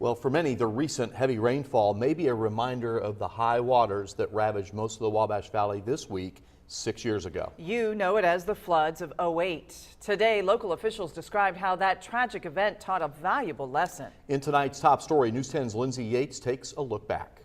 Well, for many, the recent heavy rainfall may be a reminder of the high waters that ravaged most of the Wabash Valley this week 6 years ago. You know it as the floods of '08. Today, local officials described how that tragic event taught a valuable lesson. In tonight's top story, News 10's Lindsay Yates takes a look back.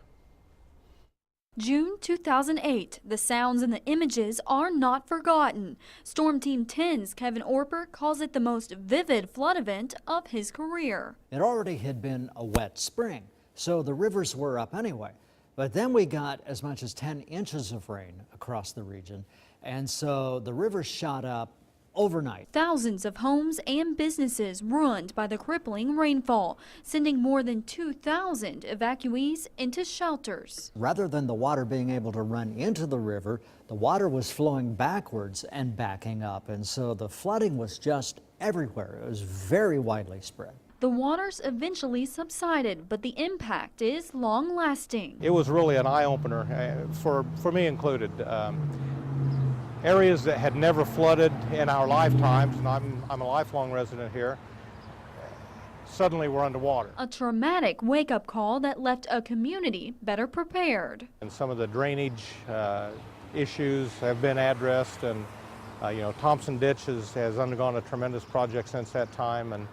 June 2008, the sounds and the images are not forgotten. Storm Team 10's Kevin Orpurt calls it the most vivid flood event of his career. It already had been a wet spring, so the rivers were up anyway. But then we got as much as 10 inches of rain across the region, and so the rivers shot up overnight. Thousands of homes and businesses ruined by the crippling rainfall, sending more than 2,000 evacuees into shelters. Rather than the water being able to run into the river, the water was flowing backwards and backing up, and so the flooding was just everywhere. It was very widely spread. The waters eventually subsided, but the impact is long-lasting. It was really an eye-opener, for me included. Areas that had never flooded in our lifetimes, and I'm a lifelong resident here, suddenly were underwater. A traumatic wake-up call that left a community better prepared. And some of the drainage issues have been addressed, and Thompson Ditch has undergone a tremendous project since that time, and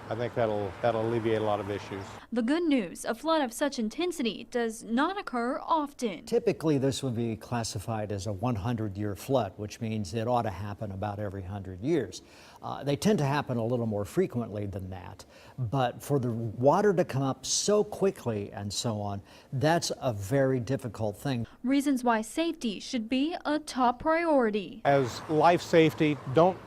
I think that'll alleviate a lot of issues. The good news, a flood of such intensity does not occur often. Typically, this would be classified as a 100-year flood, which means it ought to happen about every 100 years. They tend to happen a little more frequently than that, but for the water to come up so quickly and so on, that's a very difficult thing. Reasons why safety should be a top priority. As life safety, don't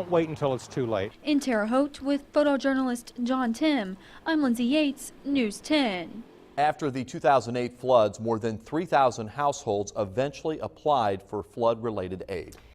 wait until it's too late. In Terre Haute with photojournalist John Tim, I'm Lindsay Yates, News 10. After the 2008 floods, more than 3,000 households eventually applied for flood-related aid.